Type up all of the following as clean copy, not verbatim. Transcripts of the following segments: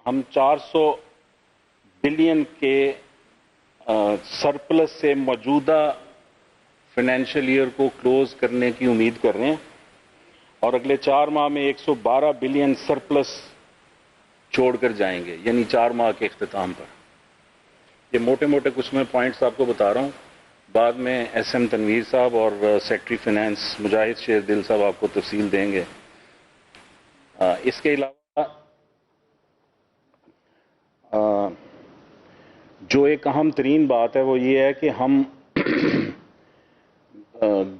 ہم 400 بلین کے سرپلس سے موجودہ فائنینشیل ایئر کو کلوز کرنے کی امید کر رہے ہیں اور اگلے 4 ماہ میں 112 بلین سرپلس چھوڑ کر جائیں گے، یعنی 4 ماہ کے اختتام پر۔ یہ موٹے موٹے کچھ میں پوائنٹس آپ کو بتا رہا ہوں، بعد میں ایس ایم تنویر صاحب اور سیکرٹری فائنانس مجاہد شیر دل صاحب آپ کو تفصیل دیں گے۔ اس کے علاوہ جو ایک اہم ترین بات ہے وہ یہ ہے کہ ہم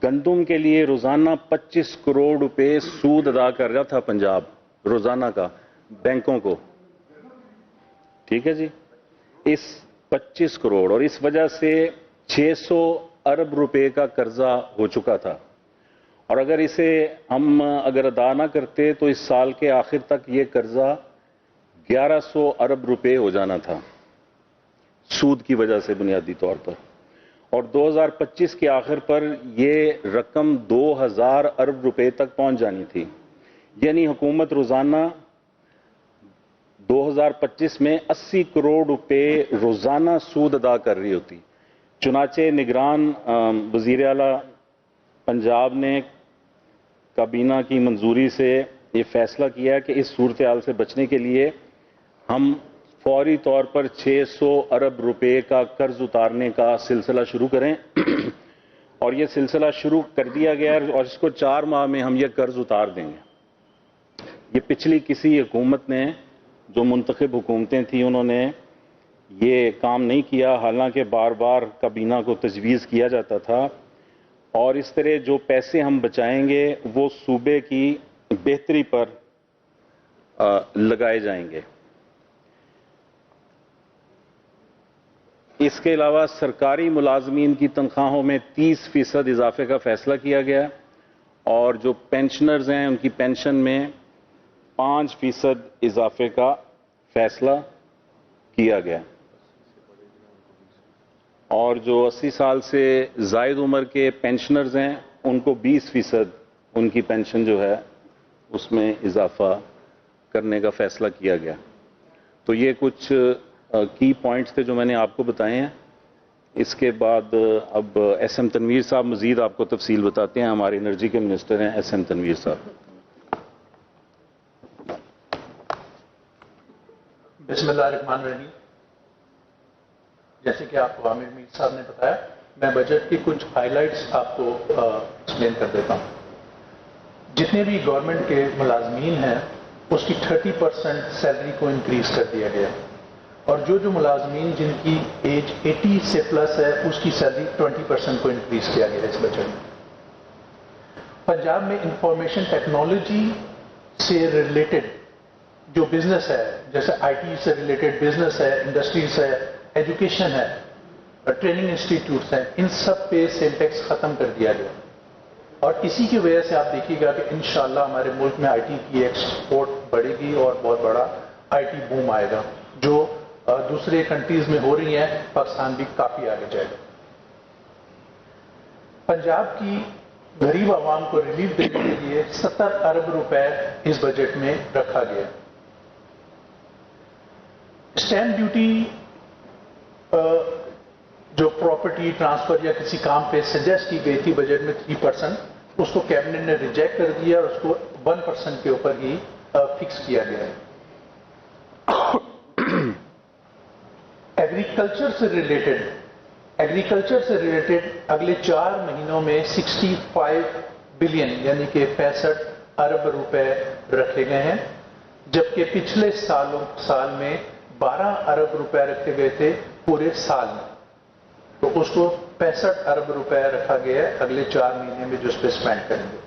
گندم کے لیے روزانہ 25 کروڑ روپے سود ادا کر رہا تھا پنجاب، روزانہ کا بینکوں کو، ٹھیک ہے جی، اس 25 کروڑ، اور اس وجہ سے 600 ارب روپے کا قرضہ ہو چکا تھا، اور اگر اسے ہم ادا نہ کرتے تو اس سال کے آخر تک یہ قرضہ 1100 ارب روپے ہو جانا تھا سود کی وجہ سے بنیادی طور پر، اور 2025 کے آخر پر یہ رقم 2000 ارب روپے تک پہنچ جانی تھی، یعنی حکومت روزانہ 2025 میں 80 کروڑ روپے روزانہ سود ادا کر رہی ہوتی۔ چنانچہ نگران وزیر اعلیٰ پنجاب نے کابینہ کی منظوری سے یہ فیصلہ کیا ہے کہ اس صورتحال سے بچنے کے لیے ہم فوری طور پر 600 ارب روپے کا قرض اتارنے کا سلسلہ شروع کریں، اور یہ سلسلہ شروع کر دیا گیا ہے اور اس کو 4 ماہ میں ہم یہ قرض اتار دیں گے۔ یہ پچھلی کسی حکومت نے، جو منتخب حکومتیں تھیں، انہوں نے یہ کام نہیں کیا، حالانکہ بار بار کابینہ کو تجویز کیا جاتا تھا، اور اس طرح جو پیسے ہم بچائیں گے وہ صوبے کی بہتری پر لگائے جائیں گے۔ اس کے علاوہ سرکاری ملازمین کی تنخواہوں میں 30% اضافے کا فیصلہ کیا گیا، اور جو پینشنرز ہیں ان کی پینشن میں 5% اضافے کا فیصلہ کیا گیا، اور جو 80 سال سے زائد عمر کے پینشنرز ہیں ان کو 20% ان کی پینشن جو ہے اس میں اضافہ کرنے کا فیصلہ کیا گیا۔ تو یہ کچھ کی پوائنٹس تھے جو میں نے آپ کو بتائے ہیں۔ اس کے بعد اب ایس ایم تنویر صاحب مزید آپ کو تفصیل بتاتے ہیں، ہمارے انرجی کے منسٹر ہیں ایس ایم تنویر صاحب۔ بسم اللہ الرحمن الرحیم۔ جیسے کہ آپ کو عامر میر صاحب نے بتایا، میں بجٹ کی کچھ ہائی لائٹس آپ کو ایکسپلین کر دیتا ہوں۔ جتنے بھی گورنمنٹ کے ملازمین ہیں اس کی 30% سیلری کو انکریز کر دیا گیا، اور جو ملازمین جن کی ایج 80 سے پلس ہے اس کی سیلری 20% کو انکریز کیا گیا اس بجٹ میں۔ پنجاب میں انفارمیشن ٹیکنالوجی سے ریلیٹڈ جو بزنس ہے، جیسے آئی ٹی سے ریلیٹڈ بزنس ہے، انڈسٹریز ہے، ایجوکیشن ہے، ٹریننگ انسٹیٹیوٹس ہیں، ان سب پہ سیل ٹیکس ختم کر دیا گیا، اور اسی کی وجہ سے آپ دیکھیے گا کہ انشاءاللہ ہمارے ملک میں آئی ٹی کی ایکسپورٹ بڑھے گی اور بہت بڑا آئی ٹی بوم آئے گا، جو دوسرے کنٹریز میں ہو رہی ہیں، پاکستان بھی کافی آگے جائے گا۔ پنجاب کی غریب عوام کو ریلیف دینے کے لیے 70 ارب روپے اس بجٹ میں رکھا گیا۔ اسٹیمپ ڈیوٹی جو پراپرٹی ٹرانسفر یا کسی کام پہ سجیسٹ کی گئی تھی بجٹ میں 3%، اس کو کیبنٹ نے ریجیکٹ کر دیا اور اس کو 1% کے اوپر ہی فکس کیا گیا ہے۔ ایگریکلچر سے ریلیٹڈ اگلے 4 مہینوں میں 65 بلین یعنی کہ 65 ارب روپے رکھے گئے ہیں، جبکہ پچھلے سال میں 12 ارب روپے رکھے گئے تھے پورے سال میں، تو اس کو 65 ارب روپے رکھا گیا ہے اگلے 4 مہینے میں جو اس پہ اسپینڈ کریں گے۔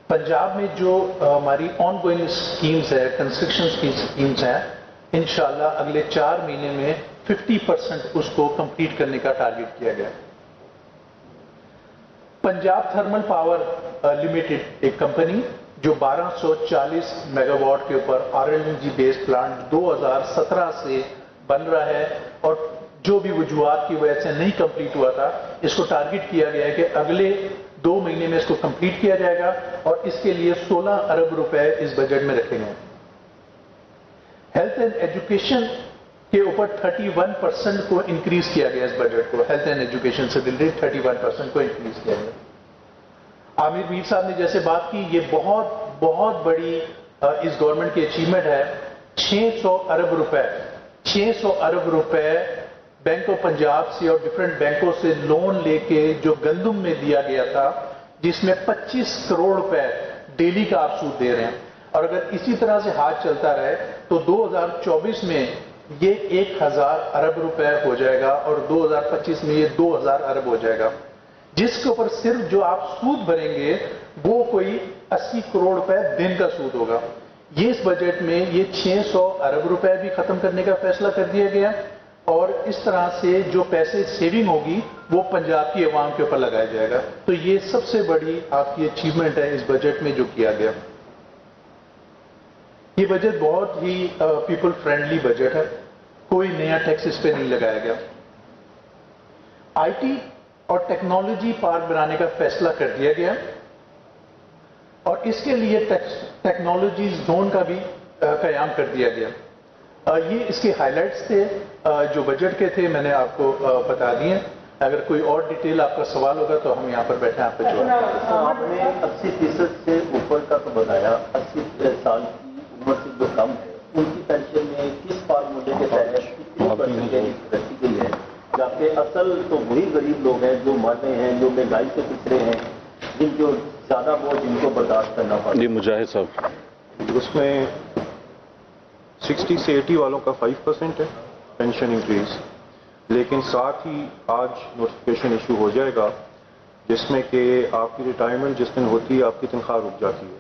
پنجاب میں جو ہماری آن گوئنگ اسکیمز ہے، کنسٹرکشن کی اسکیمز ہیں، انشاءاللہ اگلے 4 مہینے میں 50% اس کو کمپلیٹ کرنے کا ٹارگٹ کیا گیا۔ پنجاب تھرمل پاور لمیٹڈ ایک کمپنی جو 1240 میگا واٹ کے اوپر RLNG بیس پلانٹ 2017 سے بن رہا ہے، اور جو بھی وجوہات کی وجہ سے نہیں کمپلیٹ ہوا تھا، اس کو ٹارگٹ کیا گیا ہے کہ اگلے 2 مہینے میں اس کو کمپلیٹ کیا جائے گا اور اس کے لیے 16 ارب روپے اس بجٹ میں رکھے گئے. ہیلتھ اینڈ ایجوکیشن کے اوپر 31% کو انکریز کیا گیا اس بجٹ کو. ہیلتھ اینڈ ایجوکیشن سے ریلیٹڈ 31% کو انکریز کیا گیا. عامر میر صاحب نے جیسے بات کی، یہ بہت بڑی اس گورنمنٹ کی اچیومنٹ ہے. 600 ارب روپے بینک آف پنجاب سے اور ڈفرینٹ بینکوں سے لون لے کے جو گندم میں دیا گیا تھا، جس میں 25 کروڑ روپے ڈیلی کا آپ سود دے رہے ہیں. اور اگر اسی طرح سے ہاتھ چلتا رہے تو 2024 میں یہ 1000 ارب روپے ہو جائے گا اور 2025 میں یہ 2000 ارب ہو جائے گا، جس کے اوپر صرف جو آپ سود بھریں گے وہ کوئی 80 کروڑ روپے دن کا سود ہوگا. یہ اس بجٹ میں یہ 600 ارب روپے بھی ختم کرنے کا فیصلہ کر دیا گیا اور اس طرح سے جو پیسے سیونگ ہوگی وہ پنجاب کی عوام کے اوپر لگایا جائے گا. تو یہ سب سے بڑی آپ کی اچیومنٹ ہے اس بجٹ میں جو کیا گیا. یہ بجٹ بہت ہی پیپل فرینڈلی بجٹ ہے. کوئی نیا ٹیکس اس پہ نہیں لگایا گیا. آئی ٹی اور ٹیکنالوجی پارک بنانے کا فیصلہ کر دیا گیا اور اس کے لیے ٹیکنالوجی زون کا بھی قیام کر دیا گیا. یہ اس کے ہائی لائٹس تھے جو بجٹ کے تھے، میں نے آپ کو بتا دیے. اگر کوئی اور ڈیٹیل آپ کا سوال ہوگا تو ہم یہاں پر بیٹھے ہیں آپ کا جواب. آپ نے 80% سے اوپر کا تو بتایا. 80 سال کی عمر سے جو کم ہے ان کی پینشن میں کس فارمولے کے تحت کتنی پرسنٹیج رکھی گئی ہے؟ جبکہ اصل تو وہی غریب لوگ ہیں جو مر رہے ہیں، جو مہنگائی سے پچھڑے ہیں، جن کو زیادہ بوجھ جن کو برداشت کرنا پڑتا ہے. جی مجاہد صاحب. اس میں 60 سے 80 والوں کا 5% ہے پینشن انکریز، لیکن ساتھ ہی آج نوٹیفکیشن ایشو ہو جائے گا جس میں کہ آپ کی ریٹائرمنٹ جس دن ہوتی ہے آپ کی تنخواہ رک جاتی ہے.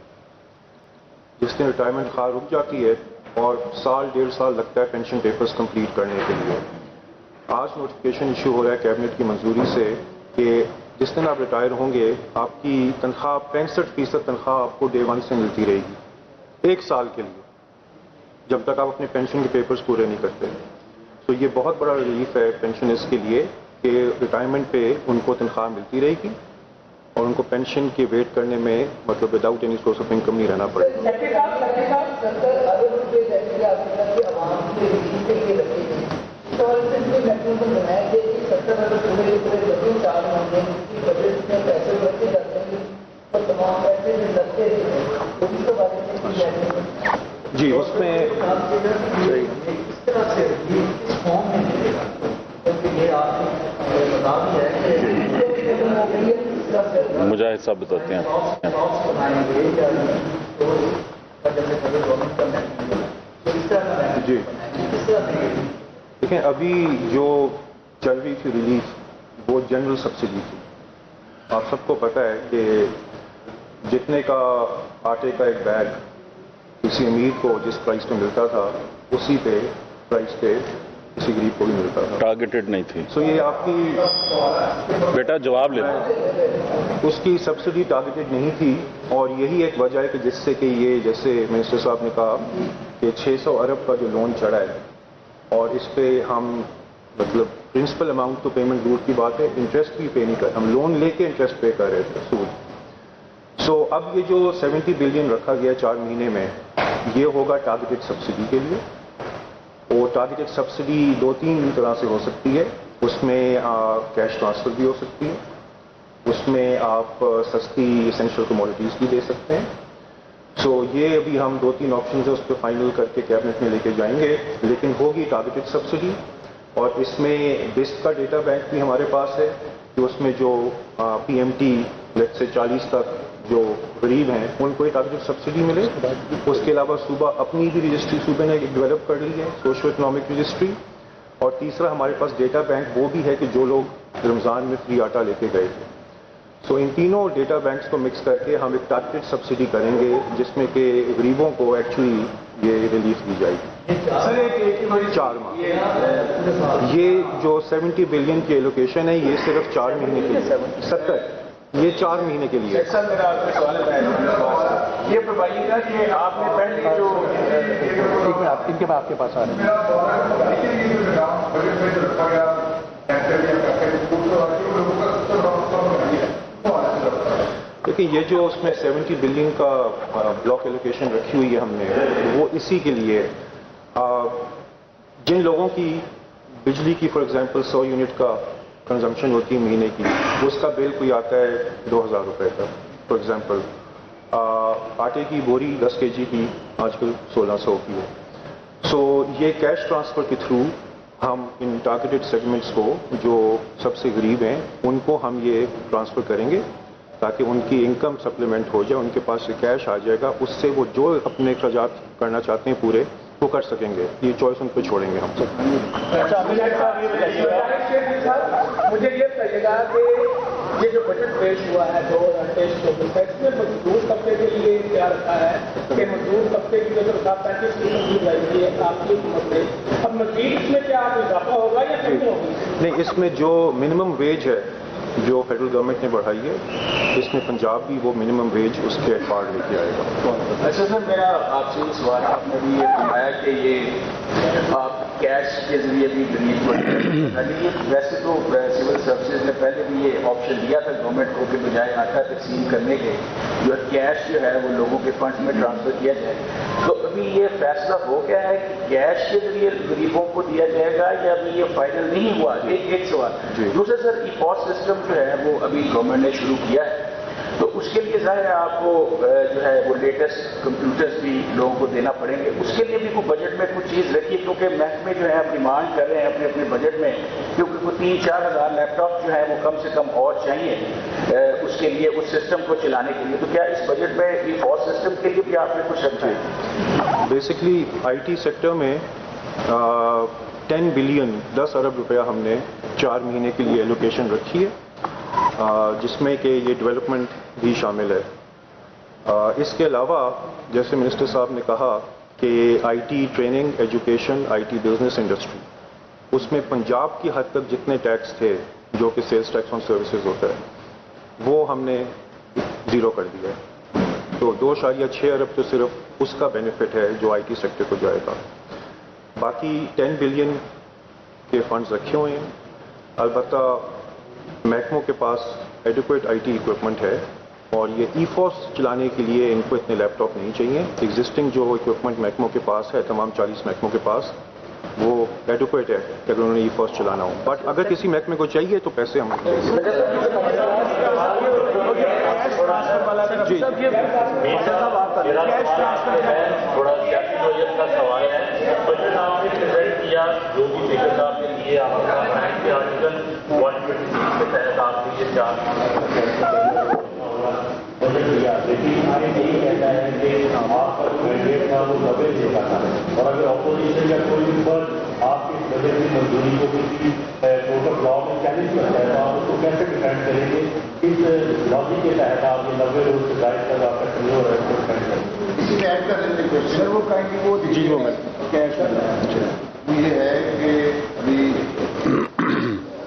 جس دن ریٹائرمنٹ تنخواہ رک جاتی ہے اور سال 1.5 سال لگتا ہے پینشن پیپرز کمپلیٹ کرنے کے لیے. آج نوٹیفکیشن ایشو ہو رہا ہے کیبنٹ کی منظوری سے کہ جس دن آپ ریٹائر ہوں گے آپ کی تنخواہ 65% تنخواہ آپ کو ڈے 1 سے ملتی رہے گی 1 سال کے لیے، جب تک آپ اپنے پینشن کے پیپرز پورے نہیں کرتے. تو یہ بہت بڑا ریلیف ہے پینشنرز کے لیے کہ ریٹائرمنٹ پہ ان کو تنخواہ ملتی رہے گی اور ان کو پینشن کے ویٹ کرنے میں مطلب without any source of income نہیں رہنا پڑے گا. جی اس میں مجاہد صاحب بتاتے ہیں. جی دیکھیں، ابھی جو چل رہی تھی ریلیف وہ جنرل سبسڈی تھی. آپ سب کو پتہ ہے کہ جتنے کا آٹے کا ایک بیگ کسی امیر کو جس پرائز پہ ملتا تھا اسی پہ پرائز پہ کسی غریب کو بھی ملتا تھا. ٹارگیٹڈ نہیں تھی. سو یہ آپ کی بیٹا جواب لینا. اس کی سبسڈی ٹارگیٹڈ نہیں تھی اور یہی ایک وجہ ہے کہ جس سے کہ یہ جیسے منسٹر صاحب نے کہا کہ 600 ارب کا جو لون چڑھا ہے اور اس پہ ہم مطلب پرنسپل اماؤنٹ تو پیمنٹ دور کی بات ہے، انٹرسٹ بھی پے نہیں کر، ہم لون لے کے انٹرسٹ پے کر رہے تھے سود. سو اب یہ جو 70 بلین رکھا گیا 4 مہینے میں یہ ہوگا ٹارگیٹڈ سبسڈی کے لیے. اور ٹارگیٹڈ سبسڈی 2-3 طرح سے ہو سکتی ہے. اس میں کیش ٹرانسفر بھی ہو سکتی ہے، اس میں آپ سستی اسینشیل کموڈیٹیز بھی دے سکتے ہیں. سو یہ ابھی ہم 2-3 آپشنز ہیں اس پہ فائنل کر کے کیبنٹ میں لے کے جائیں گے، لیکن ہوگی ٹارگیٹڈ سبسڈی. اور اس میں بسٹ کا ڈیٹا بینک بھی ہمارے پاس ہے کہ اس میں جو پی ایم ٹی لیٹ سے 40 تک جو غریب ہیں ان کو ایک ٹارگیٹڈ سبسڈی ملے. اس کے علاوہ صوبہ اپنی بھی رجسٹری صوبے نے ڈیولپ کر لی ہے، سوشو اکنامک رجسٹری. اور تیسرا ہمارے پاس ڈیٹا بینک وہ بھی ہے کہ جو لوگ رمضان میں فری آٹا لے کے گئے تھے. سو ان تینوں ڈیٹا بینکس کو مکس کر کے ہم ایک ٹارگیٹڈ سبسڈی کریں گے جس میں کہ غریبوں کو ایکچولی یہ ریلیف دی جائے گی. 4 ماہ. یہ جو 70 بلین کی ایلوکیشن ہے یہ صرف 4 مہینے کے لیے 70 یہ 4 مہینے کے لیے. سر میرا آپ سے سوال ہے، یہ بتائیے گا کہ آپ نے پہلے جو ان کے آپ کے پاس آ رہے ہیں لیکن یہ جو اس میں 70 بلین کا بلاک ایلوکیشن رکھی ہوئی ہے ہم نے، وہ اسی کے لیے جن لوگوں کی بجلی کی فار ایگزامپل 100 یونٹ کا کنزمپشن ہوتی ہے مہینے کی، اس کا بل کوئی آتا ہے 2000 روپے کا فار ایگزامپل. آٹے کی بوری 10 kg کی آج کل 1600 کی ہے. سو یہ کیش ٹرانسفر کے تھرو ہم ان ٹارگیٹڈ سیگمنٹس کو جو سب سے غریب ہیں ان کو ہم یہ ٹرانسفر کریں گے تاکہ ان کی انکم سپلیمنٹ ہو جائے، ان کے پاس سے کیش آ جائے گا، اس سے وہ جو اپنے اخراجات کرنا چاہتے ہیں پورے وہ کر سکیں گے. یہ چوائس ان پہ چھوڑیں گے ہم. مجھے یہ بتائیے گا کہ یہ جو بجٹ پیش ہوا ہے 2023-24 اس میں مزدور طبقے کے لیے کیا رکھا ہے کہ مزدور طبقے کی جو تنخواہ 35% رہے گی آپ کی حکومت میں، اب مزید اس میں کیا اضافہ ہوگا یا کمی ہوگی؟ نہیں، اس میں جو منیمم ویج ہے جو فیڈرل گورنمنٹ نے بڑھائی ہے، اس میں پنجاب بھی وہ منیمم ویج اس کے پارٹ لے کے آئے گا. اچھا سر، میرا آپ سے یہ سوال، آپ نے بھی یہ فرمایا کہ یہ آپ کیش کے ذریعے بھی غریب کو ویسے تو سول سروسز نے پہلے بھی یہ آپشن دیا تھا گورنمنٹ کو کہ بجائے آٹا تقسیم کرنے کے جو کیش جو ہے وہ لوگوں کے فنڈ میں ٹرانسفر کیا جائے. تو ابھی یہ فیصلہ ہو گیا ہے کہ کیش کے ذریعے غریبوں کو دیا جائے گا یا ابھی یہ فائنل نہیں ہوا؟ ایک سوال. دوسرا سر، ای پاس سسٹم جو ہے وہ ابھی گورنمنٹ نے شروع کیا ہے، تو اس کے لیے ظاہر ہے آپ کو جو ہے وہ لیٹسٹ کمپیوٹرز بھی لوگوں کو دینا پڑیں گے. اس کے لیے بھی کوئی بجٹ میں کچھ چیز رکھی، کیونکہ محکمے جو ہے ڈیمانڈ کر رہے ہیں اپنے اپنے بجٹ میں، کیونکہ کوئی 3-4 ہزار لیپ ٹاپ جو ہے وہ کم سے کم اور چاہیے اس کے لیے، اس سسٹم کو چلانے کے لیے. تو کیا اس بجٹ میں ای پاس سسٹم کے لیے بھی آپ نے کچھ رکھا ہے؟ بیسکلی آئی ٹی سیکٹر میں 10 بلین 10 ارب روپیہ ہم نے 4 مہینے کے لیے ایلوکیشن رکھی ہے، جس میں کہ یہ ڈیولپمنٹ بھی شامل ہے. اس کے علاوہ جیسے منسٹر صاحب نے کہا کہ I T training, education, I T business industry, اس میں پنجاب کی حد تک جتنے ٹیکس تھے جو کہ سیلز ٹیکس آن سروسز ہوتا ہے وہ ہم نے 0 کر دیا ہے. تو 2.6 ارب تو صرف اس کا بینیفٹ ہے جو آئی ٹی سیکٹر کو جائے گا. باقی 10 بلین کے فنڈز رکھے ہوئے ہیں. البتہ محکموں کے پاس ایڈیکویٹ آئی ٹی اکوپمنٹ ہے اور یہ ای فوس چلانے کے لیے ان کو اتنے لیپ ٹاپ نہیں چاہیے. ایگزسٹنگ جو اکوپمنٹ محکموں کے پاس ہے، تمام 40 محکموں کے پاس، وہ ایڈیکویٹ ہے کہ اگر انہوں نے ای فوس چلانا ہو. بٹ اگر کسی محکمے کو چاہیے تو پیسے ہم دیں گے. جی تھوڑا سیاسی نوعیت کا سوال ہے. بجٹ آپ نے پریزنٹ کیا، جو بھی فکر آپ نے لیے، آپ نے کہا کہ آرٹیکل 126 کے تحت آپ نے یہ 4 بجٹ لیا، لیکن ہمارے یہی کہتا ہے کہ آپ کا جو مینڈیٹ تھا وہ 90 دیتا تھا، اور اگر اپوزیشن یا کوئی بھی فرد آپ کے بجٹ کی منظوری کو کسی کورٹ آف لا میں چیلنج کرتا ہے تو آپ اس کو کیسے ڈیفینڈ کریں گے؟ اس لاجک کے تحت آپ یہ 90 روز سے زائد تک آپ کا ٹرینور ہے اس کو ڈیفینڈ کریں گے. اسی میں ایڈ کر دیتے کوشچن وہ کہیں گے وہ جی وہ میں کیش کرنا ہے. وہ یہ ہے کہ ابھی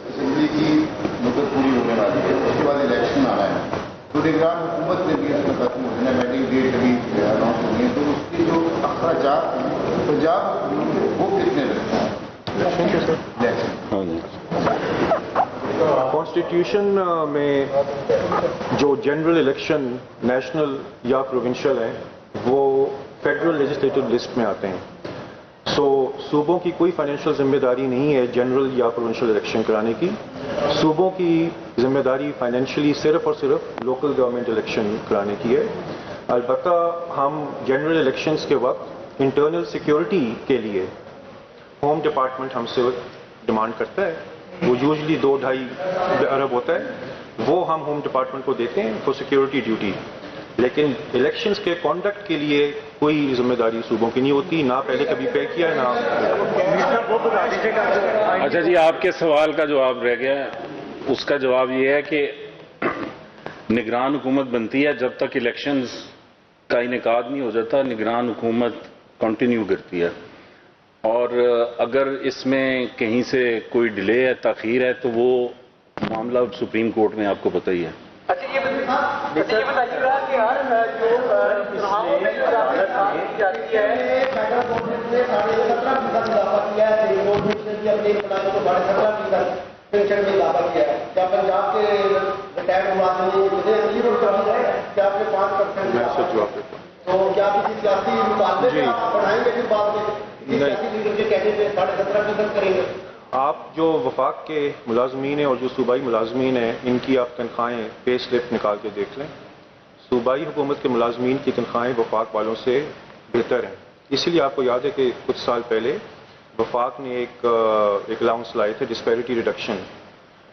اسمبلی کی مدت پوری ہونے والی ہے، اس کے بعد الیکشن آ رہا ہے، تو نگران حکومت نے بھی اس میں ختم ہو جانا، میٹنگ ڈیٹ ابھی اناؤنس ہونی ہے، تو اس کی جو اخراجات ہیں پنجاب وہ کتنے رکھتے ہیں؟ کانسٹیٹیوشن میں جو جنرل الیکشن نیشنل یا پروونشل ہیں وہ فیڈرل لیجسلیٹو لسٹ میں آتے ہیں. سو صوبوں کی کوئی فائنینشیل ذمہ داری نہیں ہے جنرل یا پروونشل الیکشن کرانے کی. صوبوں کی ذمہ داری فائنینشلی صرف اور صرف لوکل گورنمنٹ الیکشن کرانے کی ہے. البتہ ہم جنرل الیکشنز کے وقت انٹرنل سیکیورٹی کے لیے ہوم ڈپارٹمنٹ ہم سے ڈیمانڈ کرتا ہے، وہ یوزلی 2-2.5 ارب ہوتا ہے، وہ ہم ہوم ڈپارٹمنٹ کو دیتے ہیں فور سیکیورٹی ڈیوٹی. لیکن الیکشنز کے کانڈکٹ کے لیے کوئی ذمہ داری صوبوں کی نہیں ہوتی، نہ پہلے کبھی پے کیا ہے نہ. اچھا جی، آپ کے سوال کا جواب رہ گیا. اس کا جواب یہ ہے کہ نگران حکومت بنتی ہے جب تک الیکشنز کا انعقاد نہیں ہو جاتا، نگران حکومت کنٹینیو کرتی ہے، اور اگر اس میں کہیں سے کوئی ڈیلے ہے، تاخیر ہے، تو وہ معاملہ سپریم کورٹ میں آپ کو پتہ ہی ہے. اچھا یہ بتائیے گا کہ ہر جو چناؤں میں جاتی ہے گورنمنٹ نے 17.5% اضافہ کیا ہے، گورنمنٹ نے بھی اپنے بنانے کو 17.5% پینشن میں اضافہ کیا ہے. کیا پنجاب کے ریٹائرڈ ملازمین جنہیں امیر اور کمی ہے کیا آپ نے 5% میں سچ جواب دیتا ہوں. تو کیا کسی سیاسی مطالبے جی. میں آپ بڑھائیں گے پھر بعد میں کسی سیاسی لیڈر کے کہنے پہ 17.5% کریں گے؟ آپ جو وفاق کے ملازمین ہیں اور جو صوبائی ملازمین ہیں ان کی آپ تنخواہیں پے سلپ نکال کے دیکھ لیں. صوبائی حکومت کے ملازمین کی تنخواہیں وفاق والوں سے بہتر ہیں. اسی لیے آپ کو یاد ہے کہ کچھ سال پہلے وفاق نے ایک الاؤنس لائے تھے ڈسپیرٹی ریڈکشن،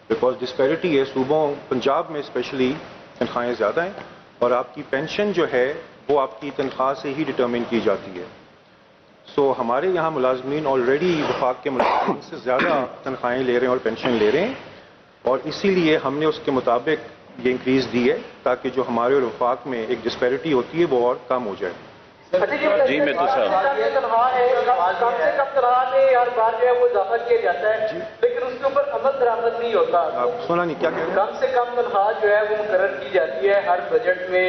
بیکاز ڈسپیرٹی ہے صوبوں پنجاب میں اسپیشلی تنخواہیں زیادہ ہیں اور آپ کی پینشن جو ہے وہ آپ کی تنخواہ سے ہی ڈٹرمن کی جاتی ہے. سو ہمارے یہاں ملازمین آلریڈی وفاق کے ملازمین سے زیادہ تنخواہیں لے رہے ہیں اور پینشن لے رہے ہیں، اور اسی لیے ہم نے اس کے مطابق یہ انکریز دی ہے تاکہ جو ہمارے اور وفاق میں ایک ڈسپیرٹی ہوتی ہے وہ اور کم ہو جائے. جی میں تو صاحب تنخواہ ہے کم سے کم تنخواہ میں ہر بار جو ہے وہ اضافہ کیا جاتا ہے لیکن اس کے اوپر عمل درآمد نہیں ہوتا. آپ سنا نہیں کیا کہہ رہے ہیں؟ کم سے کم تنخواہ جو ہے وہ مقرر کی جاتی ہے ہر بجٹ میں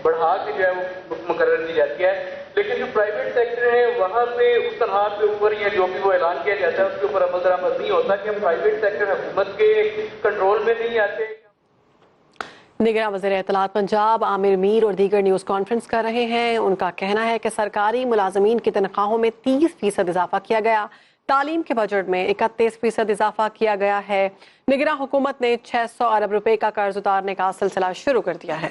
بڑھا کے جو ہے وہ مقرر کی جاتی ہے، لیکن جو پرائیویٹ سیکٹر ہے وہاں پہ اس تنخواہ کے اوپر یا جو بھی وہ اعلان کیا جاتا ہے اس کے اوپر عمل درآمد نہیں ہوتا کہ پرائیویٹ سیکٹر حکومت کے کنٹرول میں نہیں آتے. نگراں وزیر اطلاعات پنجاب عامر میر اور دیگر نیوز کانفرنس کر رہے ہیں. ان کا کہنا ہے کہ سرکاری ملازمین کی تنخواہوں میں 30% اضافہ کیا گیا. تعلیم کے بجٹ میں 31% اضافہ کیا گیا ہے. نگراں حکومت نے 600 ارب روپے کا قرض اتارنے کا سلسلہ شروع کر دیا ہے.